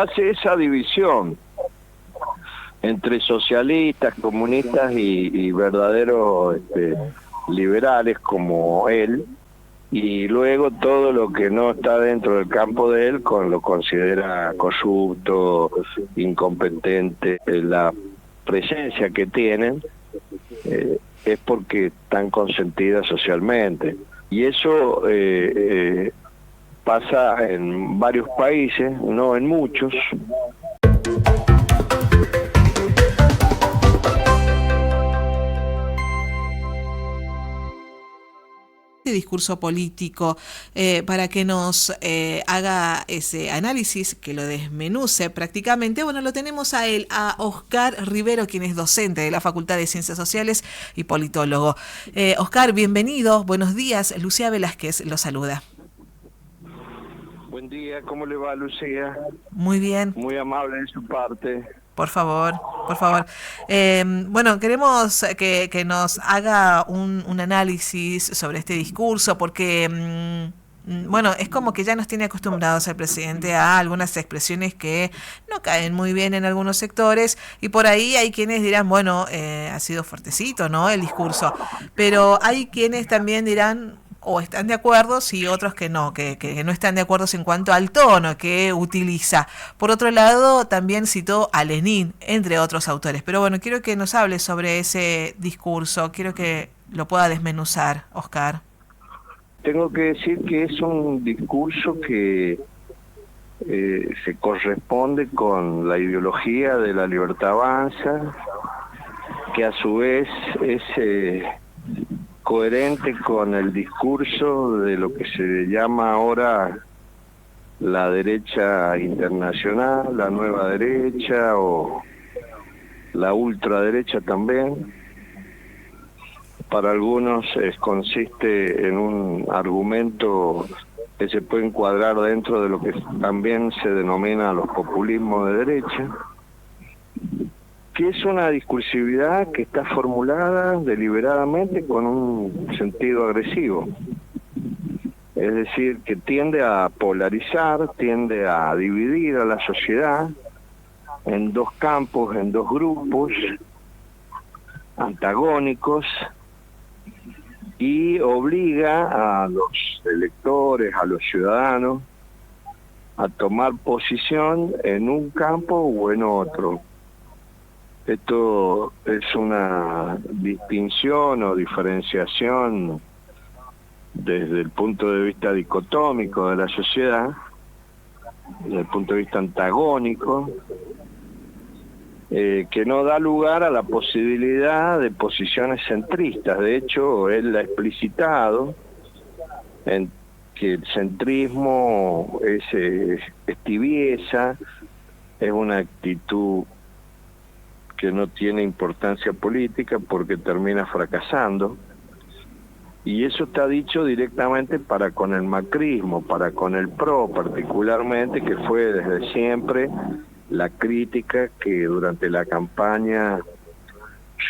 hace esa división entre socialistas, comunistas y verdaderos liberales como él, y luego todo lo que no está dentro del campo de él lo considera corrupto, incompetente. La presencia que tienen es porque están consentidas socialmente, y eso pasa en varios países, no en muchos. Discurso político, para que nos haga ese análisis, que lo desmenuce prácticamente. Bueno, lo tenemos a él, a Oscar Rivero, quien es docente de la Facultad de Ciencias Sociales y politólogo. Oscar, bienvenido, buenos días. Lucía Velázquez lo saluda. Buen día, ¿cómo le va, Lucía? Muy bien. Muy amable de su parte. Por favor, por favor. Bueno, queremos que nos haga un análisis sobre este discurso, porque, bueno, es como que ya nos tiene acostumbrados el presidente a algunas expresiones que no caen muy bien en algunos sectores, y por ahí hay quienes dirán, bueno, ha sido fuertecito, ¿no?, el discurso, pero hay quienes también dirán, o están de acuerdo, y otros que no, que no están de acuerdo en cuanto al tono que utiliza. Por otro lado, también citó a Lenin, entre otros autores. Pero bueno, quiero que nos hable sobre ese discurso, quiero que lo pueda desmenuzar, Oscar. Tengo que decir que es un discurso que se corresponde con la ideología de la libertad avanza, que a su vez es coherente con el discurso de lo que se llama ahora la derecha internacional, la nueva derecha o la ultraderecha también. Para algunos consiste en un argumento que se puede encuadrar dentro de lo que también se denomina los populismos de derecha, que es una discursividad que está formulada deliberadamente con un sentido agresivo. Es decir, que tiende a polarizar, tiende a dividir a la sociedad en dos campos, en dos grupos antagónicos, y obliga a los electores, a los ciudadanos, a tomar posición en un campo o en otro. Esto es una distinción o diferenciación desde el punto de vista dicotómico de la sociedad, desde el punto de vista antagónico, que no da lugar a la posibilidad de posiciones centristas. De hecho, él ha explicitado en que el centrismo es tibieza, es una actitud que no tiene importancia política porque termina fracasando, y eso está dicho directamente para con el macrismo, para con el PRO particularmente, que fue desde siempre la crítica que durante la campaña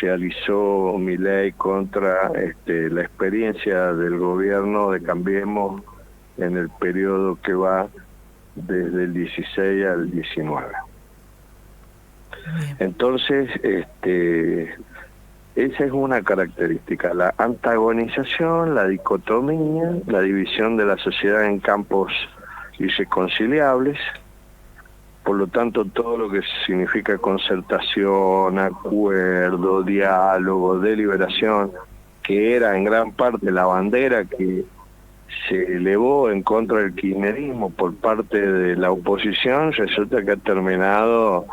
realizó Milei contra la experiencia del gobierno de Cambiemos en el periodo que va desde el 16 al 19. Entonces, esa es una característica, la antagonización, la dicotomía, la división de la sociedad en campos irreconciliables. Por lo tanto, todo lo que significa concertación, acuerdo, diálogo, deliberación, que era en gran parte la bandera que se elevó en contra del kirchnerismo por parte de la oposición, resulta que ha terminado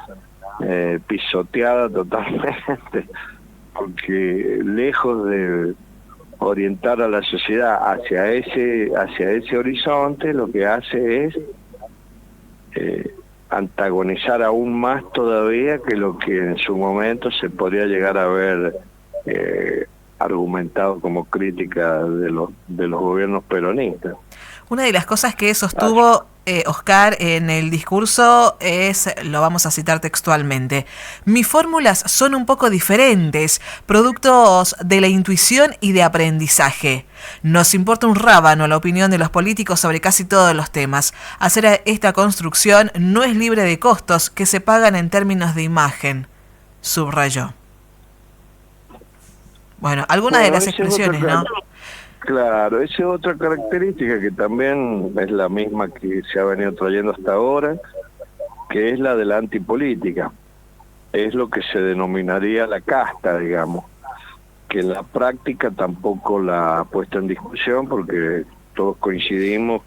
pisoteada totalmente, porque lejos de orientar a la sociedad hacia ese horizonte, lo que hace es antagonizar aún más todavía que lo que en su momento se podría llegar a ver argumentado como crítica de los gobiernos peronistas. Una de las cosas que sostuvo Oscar, en el discurso lo vamos a citar textualmente: mis fórmulas son un poco diferentes, productos de la intuición y de aprendizaje. Nos importa un rábano la opinión de los políticos sobre casi todos los temas. Hacer esta construcción no es libre de costos que se pagan en términos de imagen, subrayó. Bueno, algunas de las expresiones, ¿no? Claro, esa es otra característica que también es la misma que se ha venido trayendo hasta ahora, que es la de la antipolítica. Es lo que se denominaría la casta, digamos, que en la práctica tampoco la ha puesto en discusión, porque todos coincidimos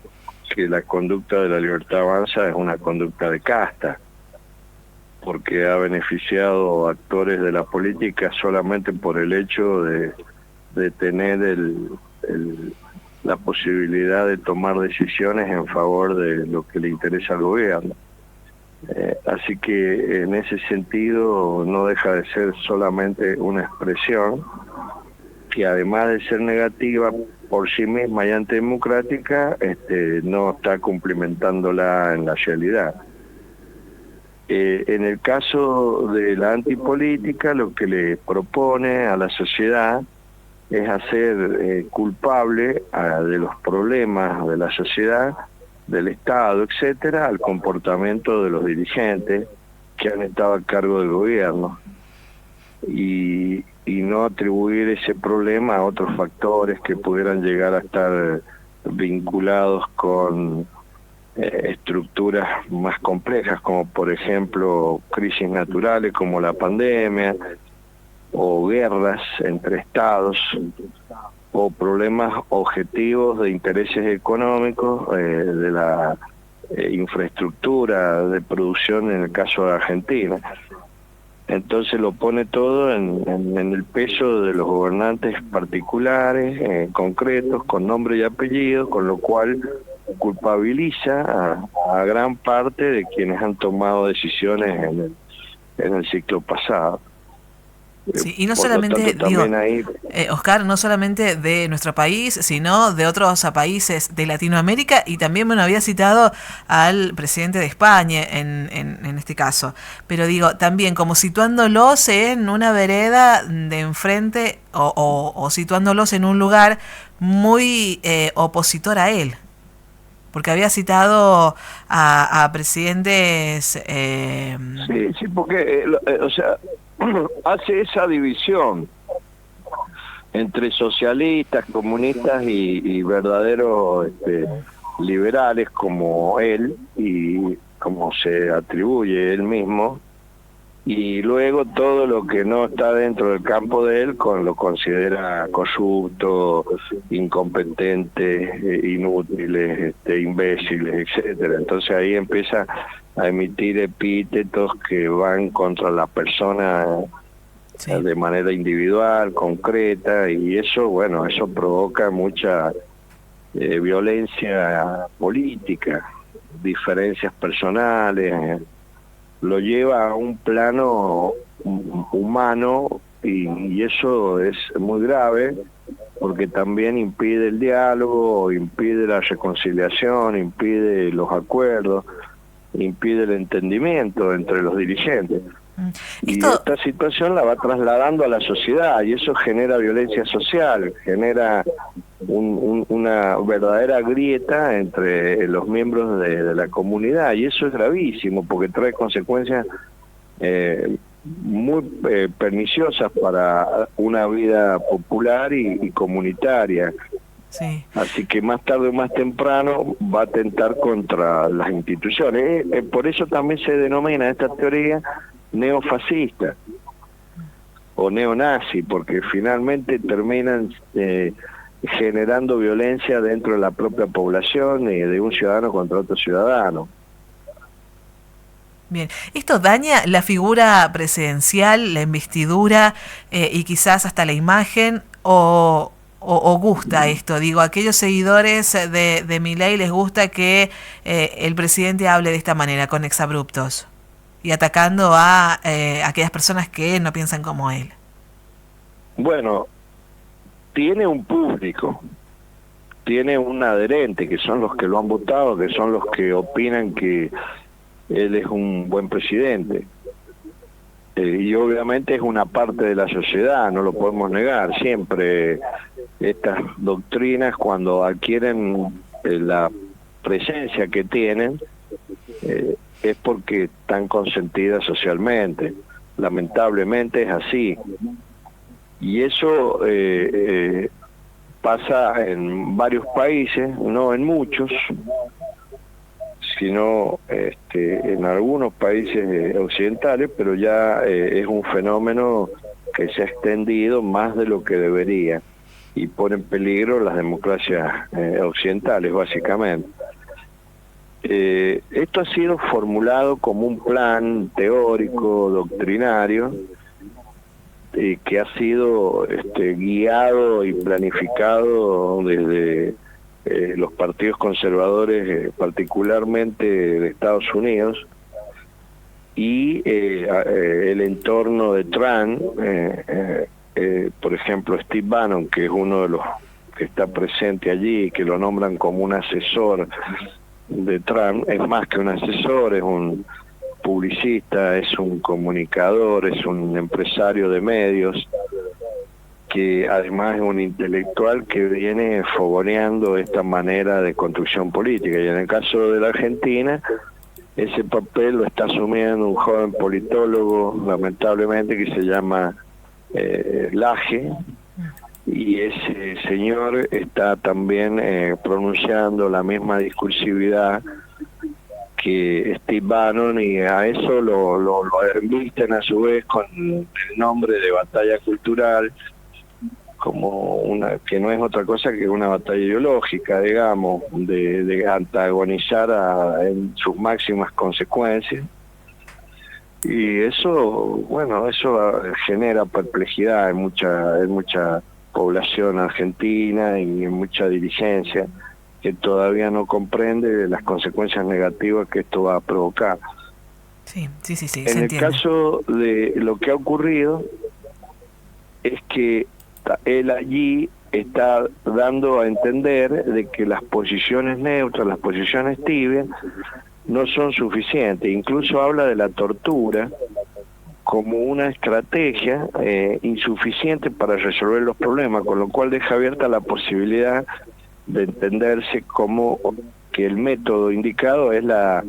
que la conducta de la Libertad Avanza es una conducta de casta, porque ha beneficiado a actores de la política solamente por el hecho de tener la posibilidad de tomar decisiones en favor de lo que le interesa al gobierno. Así que en ese sentido no deja de ser solamente una expresión que, además de ser negativa por sí misma y antidemocrática, no está cumplimentándola en la realidad. En el caso de la antipolítica, lo que le propone a la sociedad es hacer culpable de los problemas de la sociedad, del Estado, etcétera, al comportamiento de los dirigentes que han estado a cargo del gobierno, y no atribuir ese problema a otros factores que pudieran llegar a estar vinculados con estructuras más complejas, como por ejemplo crisis naturales como la pandemia, o guerras entre estados, o problemas objetivos de intereses económicos, de la infraestructura de producción en el caso de Argentina. Entonces lo pone todo en el peso de los gobernantes particulares, concretos, con nombre y apellido, con lo cual culpabiliza a gran parte de quienes han tomado decisiones en el ciclo pasado. Sí, y no solamente, digo, Oscar, no solamente de nuestro país, sino de otros países de Latinoamérica, y también, bueno, había citado al presidente de España en este caso, pero digo, también como situándolos en una vereda de enfrente o situándolos en un lugar muy opositor a él, porque había citado a presidentes... Sí, porque, o sea, hace esa división entre socialistas, comunistas y verdaderos liberales como él, y como se atribuye él mismo, y luego todo lo que no está dentro del campo de él lo considera corrupto, incompetente, inútiles, imbéciles, etcétera. Entonces ahí empieza a emitir epítetos que van contra la persona, sí, de manera individual, concreta, y eso, bueno, eso provoca mucha violencia política, diferencias personales, lo lleva a un plano humano, y eso es muy grave, porque también impide el diálogo, impide la reconciliación, impide los acuerdos, impide el entendimiento entre los dirigentes. Y esta situación la va trasladando a la sociedad, y eso genera violencia social, genera una verdadera grieta entre los miembros de la comunidad, y eso es gravísimo porque trae consecuencias muy perniciosas para una vida popular y comunitaria. Sí. Así que más tarde o más temprano va a atentar contra las instituciones. Por eso también se denomina esta teoría neofascista o neonazi, porque finalmente terminan generando violencia dentro de la propia población, y de un ciudadano contra otro ciudadano. Bien, ¿esto daña la figura presidencial, la investidura y quizás hasta la imagen, o gusta esto? Digo, a aquellos seguidores de Milei les gusta que el presidente hable de esta manera, con exabruptos, y atacando a aquellas personas que no piensan como él. Bueno, tiene un público, tiene un adherente, que son los que lo han votado, que son los que opinan que él es un buen presidente. Y obviamente es una parte de la sociedad, no lo podemos negar. Siempre estas doctrinas, cuando adquieren la presencia que tienen, es porque están consentidas socialmente. Lamentablemente es así. Y eso pasa en varios países, no en muchos, sino en algunos países occidentales, pero ya es un fenómeno que se ha extendido más de lo que debería y pone en peligro las democracias occidentales, básicamente. Esto ha sido formulado como un plan teórico, doctrinario, que ha sido guiado y planificado desde los partidos conservadores, particularmente de Estados Unidos, y el entorno de Trump, por ejemplo, Steve Bannon, que es uno de los que está presente allí, que lo nombran como un asesor de Trump. Es más que un asesor, es un publicista, es un comunicador, es un empresario de medios, que además es un intelectual que viene fogoneando esta manera de construcción política. Y en el caso de la Argentina, ese papel lo está asumiendo un joven politólogo, lamentablemente, que se llama Laje, y ese señor está también pronunciando la misma discursividad que Steve Bannon, y a eso lo visten a su vez con el nombre de batalla cultural, como una que no es otra cosa que una batalla ideológica, digamos, de antagonizar en sus máximas consecuencias. Y eso, bueno, eso genera perplejidad en mucha población argentina y en mucha dirigencia que todavía no comprende las consecuencias negativas que esto va a provocar. Sí, en el caso de lo que ha ocurrido es que él allí está dando a entender de que las posiciones neutras, las posiciones tibias, no son suficientes. Incluso habla de la tortura como una estrategia insuficiente para resolver los problemas, con lo cual deja abierta la posibilidad de entenderse como que el método indicado es la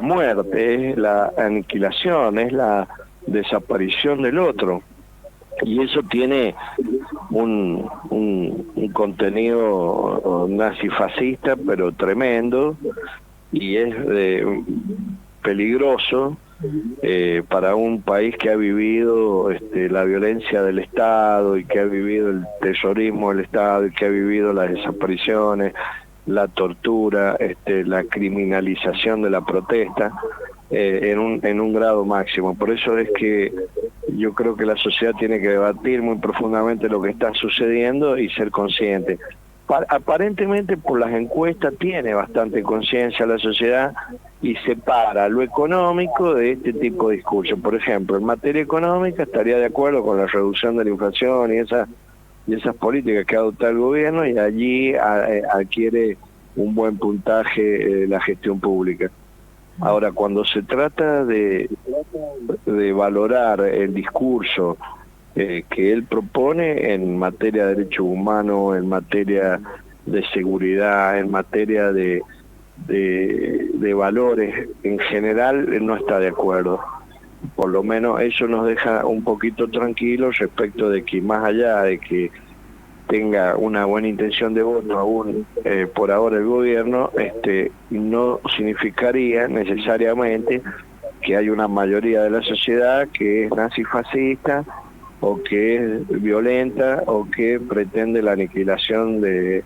muerte, es la aniquilación, es la desaparición del otro. Y eso tiene un contenido nazifascista, pero tremendo, y es peligroso para un país que ha vivido la violencia del Estado, y que ha vivido el terrorismo del Estado, y que ha vivido las desapariciones, la tortura, la criminalización de la protesta en un grado máximo. Por eso es que yo creo que la sociedad tiene que debatir muy profundamente lo que está sucediendo y ser consciente. Aparentemente por las encuestas tiene bastante conciencia la sociedad y separa lo económico de este tipo de discurso. Por ejemplo, en materia económica estaría de acuerdo con la reducción de la inflación y esas políticas que adopta el gobierno, y allí adquiere un buen puntaje la gestión pública. Ahora, cuando se trata de valorar el discurso que él propone en materia de derechos humanos, en materia de seguridad, en materia de valores en general, él no está de acuerdo. Por lo menos eso nos deja un poquito tranquilos respecto de que, más allá de que tenga una buena intención de voto aún por ahora el gobierno, no significaría necesariamente que hay una mayoría de la sociedad que es nazifascista, o que es violenta, o que pretende la aniquilación del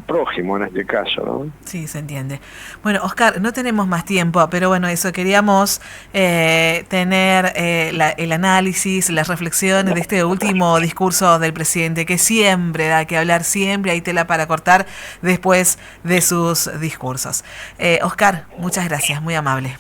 prójimo en este caso, ¿no? Sí, se entiende. Bueno, Oscar, no tenemos más tiempo, pero bueno, eso queríamos tener el análisis, las reflexiones de este último discurso del presidente, que siempre da que hablar, siempre hay tela para cortar después de sus discursos. Oscar, muchas gracias, muy amable.